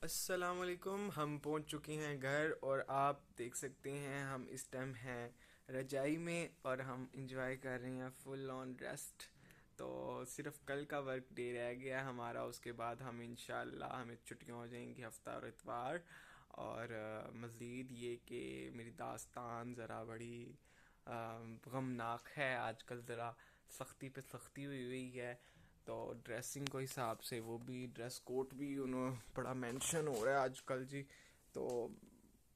अस्सलामुअलैकुम। हम पहुंच चुके हैं घर और आप देख सकते हैं हम इस टाइम हैं रजाई में और हम इंजॉय कर रहे हैं फुल ऑन रेस्ट। तो सिर्फ कल का वर्क डे रह गया हमारा, उसके बाद हम इंशाल्लाह हमें छुट्टियां हो जाएंगी हफ्ता और इतवार। और मज़ीद ये कि मेरी दास्तान ज़रा बड़ी गमनाक है आजकल, ज़रा सख्ती पे सख्ती हुई हुई है। तो ड्रेसिंग को हिसाब से वो भी ड्रेस कोड भी उन्होंने बड़ा मेंशन हो रहा है आजकल जी। तो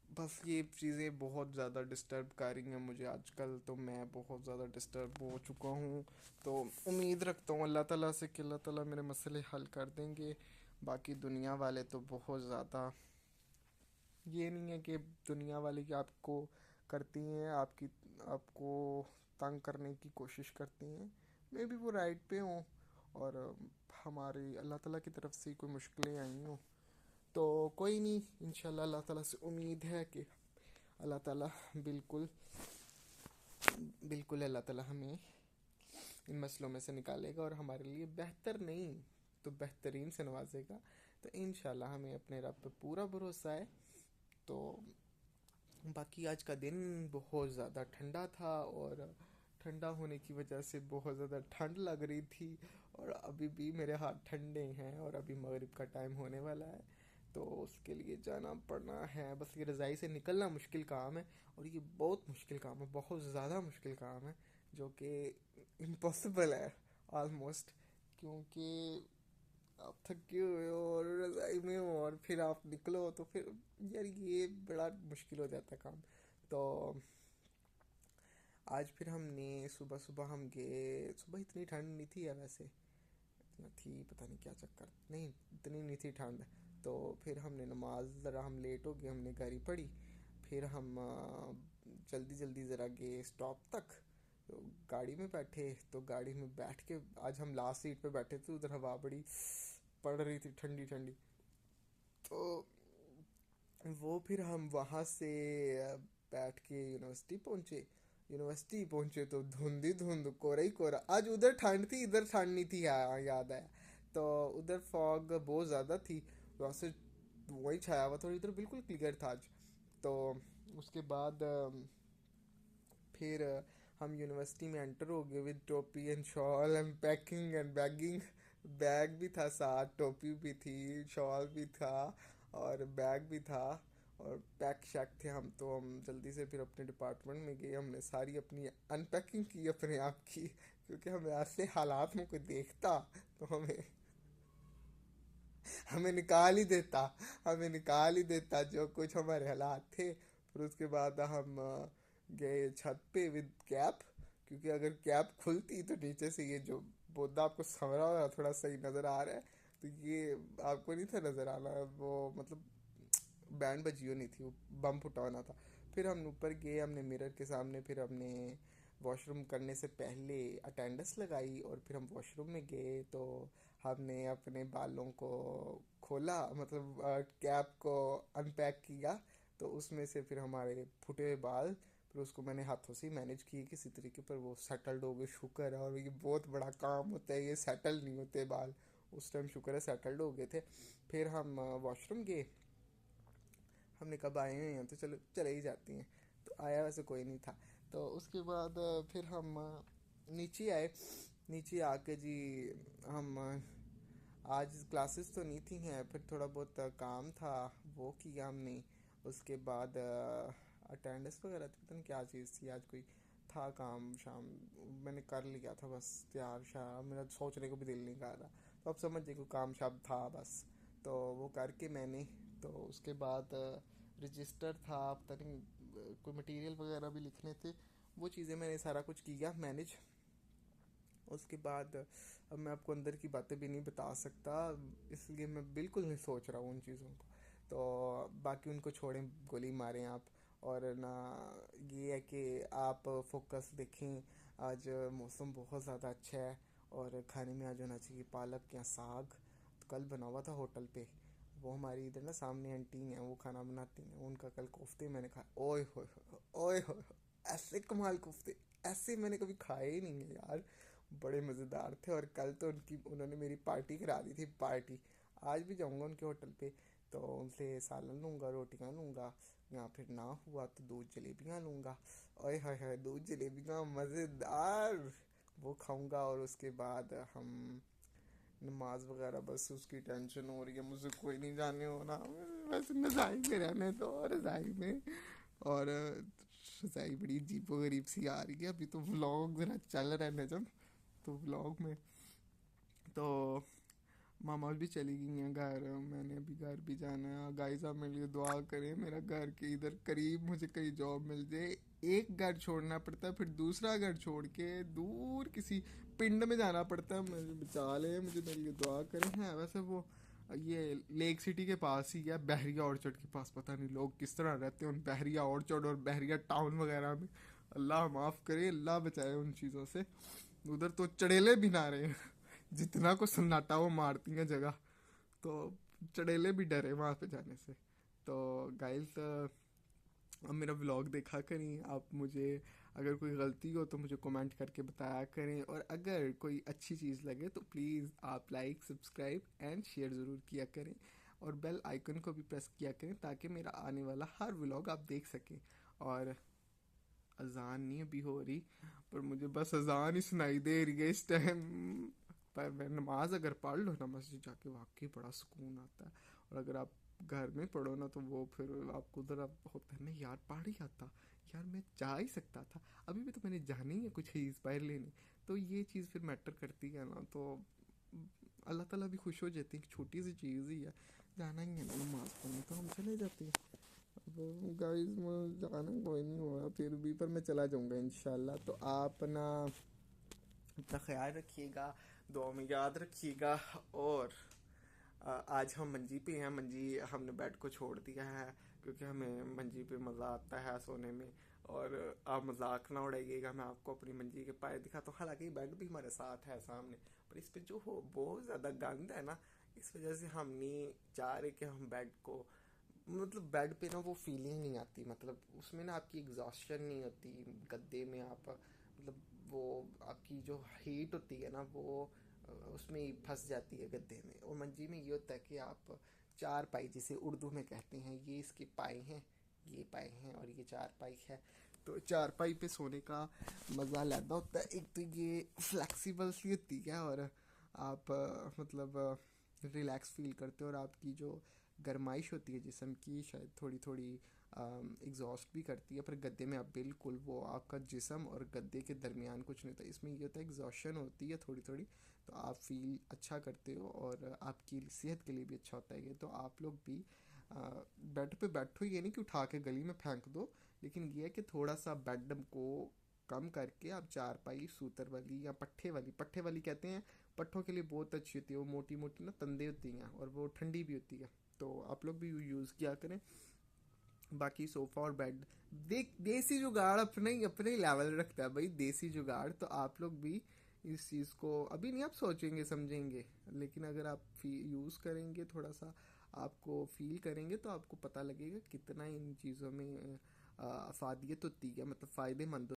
बस ये चीज़ें बहुत ज़्यादा डिस्टर्ब कर रही हैं मुझे आजकल, तो मैं बहुत ज़्यादा डिस्टर्ब हो चुका हूँ। तो उम्मीद रखता हूँ अल्लाह ताला से कि अल्लाह ताला मेरे मसले हल कर देंगे। बाकी दुनिया वाले तो बहुत ज़्यादा, ये नहीं है कि दुनिया वाले की आपको करती हैं, आपको तंग करने की कोशिश करती हैं। मे भी वो राइट पे हों और हमारे अल्लाह ताला की तरफ से कोई मुश्किलें आई हों। तो कोई नहीं, इंशाल्लाह अल्लाह ताला से उम्मीद है कि अल्लाह ताला बिल्कुल बिल्कुल अल्लाह ताला हमें इन मसलों में से निकालेगा और हमारे लिए बेहतर नहीं तो बेहतरीन से नवाजेगा। तो इंशाल्लाह हमें अपने रब पे पूरा भरोसा है। तो बाकी आज का दिन बहुत ज़्यादा ठंडा था और ठंडा होने की वजह से बहुत ज़्यादा ठंड लग रही थी। और अभी भी मेरे हाथ ठंडे हैं और अभी मगरिब का टाइम होने वाला है, तो उसके लिए जाना पड़ना है। बस ये रज़ाई से निकलना मुश्किल काम है और ये बहुत मुश्किल काम है, बहुत ज़्यादा मुश्किल काम है, जो कि इम्पॉसिबल है ऑलमोस्ट। क्योंकि आप थके हुए हो और रज़ाई में हो और फिर आप निकलो तो फिर यार ये बड़ा मुश्किल हो जाता है काम। तो आज फिर हमने सुबह सुबह हम गए, सुबह इतनी ठंड नहीं थी यार, वैसे इतना थी पता नहीं क्या चक्कर, नहीं इतनी नहीं थी ठंड। तो फिर हमने नमाज, ज़रा हम लेट हो गए, हमने घर ही पढ़ी। फिर हम जल्दी जल्दी ज़रा गए स्टॉप तक। तो गाड़ी में बैठे, तो गाड़ी में बैठ के आज हम लास्ट सीट पे बैठे थे, उधर हवा बड़ी पड़ रही थी ठंडी ठंडी। तो वो फिर हम वहाँ से बैठ के यूनिवर्सिटी पहुंचे तो धुंध ही धुंध, कोरा ही कोरा। आज उधर ठंड थी, इधर ठंड नहीं थी, याद आया। तो उधर फॉग बहुत ज़्यादा थी, वहाँ से वही छाया हुआ था और इधर बिल्कुल क्लियर था आज। तो उसके बाद फिर हम यूनिवर्सिटी में एंटर हो गए विद टोपी and shawl and packing and bagging. Bag भी था साथ, टोपी भी थी, शॉल भी था और बैग भी था और पैक शैक थे हम। तो हम जल्दी से फिर अपने डिपार्टमेंट में गए, हमने सारी अपनी अनपैकिंग की अपने आप की, क्योंकि हमें ऐसे हालात में कोई देखता तो हमें निकाल ही देता, हमें निकाल ही देता जो कुछ हमारे हालात थे। फिर उसके बाद हम गए छत पे विद कैप, क्योंकि अगर कैप खुलती तो नीचे से ये जो बोदा आपको समरा हुआ थोड़ा सही नज़र आ रहा है, तो ये आपको नहीं था नज़र आना, वो मतलब बैंड बजी हुई नहीं थी, वो बम फुटा होना था। फिर हम ऊपर गए, हमने मिरर के सामने, फिर हमने वॉशरूम करने से पहले अटेंडेंस लगाई और फिर हम वॉशरूम में गए। तो हमने अपने बालों को खोला, मतलब कैप को अनपैक किया। तो उसमें से फिर हमारे फुटे हुए बाल, फिर उसको मैंने हाथों से ही मैनेज किए किसी तरीके पर, वो सेटल्ड हो गए, शुक्र है। और ये बहुत बड़ा काम होता है, ये सेटल नहीं होते बाल, उस टाइम शुक्र है सेटल्ड हो गए थे। फिर हम वॉशरूम गए, हमने कब आए हैं तो चलो चले ही जाती हैं। तो आया वैसे कोई नहीं था। तो उसके बाद फिर हम नीचे आए। नीचे आके जी हम आज क्लासेस तो नहीं थी हैं, फिर थोड़ा बहुत काम था, वो किया हमने। उसके बाद अटेंडेंस वगैरह थी, पता नहीं क्या चीज़ थी आज, कोई था काम शाम, मैंने कर लिया था बस तैयार शाम, मेरा सोचने को भी दिल नहीं कर रहा। तो अब समझ जाइए कोई काम शाम था बस, तो वो करके मैंने। तो उसके बाद रजिस्टर था, पता नहीं कोई मटेरियल वगैरह भी लिखने थे, वो चीज़ें मैंने सारा कुछ किया मैनेज। उसके बाद अब मैं आपको अंदर की बातें भी नहीं बता सकता, इसलिए मैं बिल्कुल नहीं सोच रहा हूँ उन चीज़ों को। तो बाकी उनको छोड़ें, गोली मारें आप। और ना, ये है कि आप फोकस देखें। आज मौसम बहुत ज़्यादा अच्छा है और खाने में आज होना चाहिए पालक या साग। तो कल बना हुआ था होटल पे, वो हमारी इधर ना सामने आंटी हैं, वो खाना बनाती हैं, उनका कल कोफ्ते मैंने खाया, ओए होए ओए होए, ऐसे कमाल कोफ्ते ऐसे मैंने कभी खाए ही नहीं है यार, बड़े मज़ेदार थे। और कल तो उन्होंने मेरी पार्टी करा दी थी, पार्टी। आज भी जाऊंगा उनके होटल पे। तो उनसे सालन लूँगा, रोटियां लूँगा, या फिर ना हुआ तो दूध जलेबियाँ लूँगा। ओए हाय हाय, दूध जलेबियाँ मज़ेदार, वो खाऊंगा। और उसके बाद हम नमाज वगैरह, बस उसकी टेंशन हो रही है, मुझे कोई नहीं जाने हो रहा, बस रज़ाई में रहने दो, रज़ाई में। और रज़ाई बड़ी अजीबो गरीब सी आ रही है अभी तो, व्लॉग ज़रा चल रहे हैं जब, तो व्लॉग में तो मामा भी चली गई हैं घर, मैंने भी घर भी जाना है। गाइस आप मेरे लिए दुआ करें, मेरा घर के इधर करीब मुझे कहीं जॉब मिल जाए। एक घर छोड़ना पड़ता है, फिर दूसरा घर छोड़ के दूर किसी पिंड में जाना पड़ता है, मुझे बचा ले, मुझे मेरे लिए दुआ करें। हैं वैसे वो ये लेक सिटी के पास ही है, बहरिया ऑर्चर्ड के पास। पता नहीं लोग किस तरह रहते हैं उन बहरिया ऑर्चर्ड और बहरिया टाउन वगैरह में। अल्लाह माफ़ करे, अल्लाह बचाए उन चीज़ों से। उधर तो चड़ेले भी ना रहे, जितना को सन्नाटा वो मारती हैं जगह, तो चड़ेले भी डरे वहाँ पे जाने से। तो गाइस अब मेरा व्लॉग देखा करें आप, मुझे अगर कोई गलती हो तो मुझे कमेंट करके बताया करें, और अगर कोई अच्छी चीज़ लगे तो प्लीज़ आप लाइक सब्सक्राइब एंड शेयर ज़रूर किया करें, और बेल आइकन को भी प्रेस किया करें ताकि मेरा आने वाला हर व्लॉग आप देख सकें। और अजान नहीं अभी हो रही, पर मुझे बस अजान ही सुनाई दे रही है इस टाइम। पर मैं नमाज अगर पढ़ लो ना मस्जिद जाके, वाकई बड़ा सुकून आता है। और अगर आप घर में पढ़ो ना तो वो फिर आपको ज़रा होता है ना यार, पढ़ ही आता, यार मैं जा ही सकता था, अभी भी तो मैंने जाना ही है कुछ इंस्पायर लेने। तो ये चीज़ फिर मैटर करती है ना, तो अल्लाह ताला भी खुश हो जाती है कि छोटी सी चीज़ ही है, जाना ही है ना नमाज पढ़ने, तो हम चले जाते हैं। अब गाइस जाना कोई नहीं हुआ फिर भी, पर मैं चला जाऊँगा इंशाल्लाह। तो आप ना अपना ख्याल रखिएगा, दुआ में याद रखिएगा। और आज हम मंजी पे हैं, मंजी हमने बेड को छोड़ दिया है क्योंकि हमें मंजी पे मज़ा आता है सोने में। और आप मजाक ना उड़ाइएगा, मैं आपको अपनी मंजी के पाए दिखाता हूँ, हालांकि बेड भी हमारे साथ है सामने, पर इस पे जो हो बहुत ज़्यादा गंद है ना, इस वजह से हम नहीं चाह रहे कि हम बेड को, मतलब बेड पे ना वो फीलिंग नहीं आती, मतलब उसमें ना आपकी एग्जॉस्शन नहीं होती। गद्दे में आप मतलब वो आपकी जो हीट होती है ना वो उसमें ही फंस जाती है गद्दे में। और मंजी में ये होता है कि आप चार पाई, जिसे उर्दू में कहते हैं, ये इसके पाए हैं, ये पाए हैं और ये चार पाई है। तो चार पाई पे सोने का मज़ा अलग होता है। एक तो ये फ्लेक्सिबल सी होती है, और आप मतलब रिलैक्स फील करते हो, और आपकी जो गरमाइश होती है जिस्म की शायद थोड़ी थोड़ी एग्जॉस्ट भी करती है। पर गद्दे में आप बिल्कुल, वो आपका जिस्म और गद्दे के दरमियान कुछ नहीं होता, इसमें ये होता है एग्जॉशन होती है थोड़ी थोड़ी, तो आप फील अच्छा करते हो और आपकी सेहत के लिए भी अच्छा होता है ये। तो आप लोग भी बेड पे बैठो, ये नहीं कि उठा के गली में फेंक दो, लेकिन ये है कि थोड़ा सा बेड को कम करके आप चारपाई सूतर वाली या पट्ठे वाली कहते हैं, पट्ठों के लिए बहुत अच्छी होती है, वो मोटी मोटी ना तंदे होती हैं और वो ठंडी भी होती है, तो आप लोग भी यूज़ किया करें। बाकी सोफ़ा और बेड, देसी जुगाड़ अपने ही लेवल रखता है भाई, देसी जुगाड़। तो आप लोग भी इस चीज़ को अभी नहीं आप सोचेंगे समझेंगे, लेकिन अगर आप यूज़ करेंगे, थोड़ा सा आपको फील करेंगे, तो आपको पता लगेगा कितना इन चीज़ों में अफादियत होती है, मतलब फ़ायदेमंद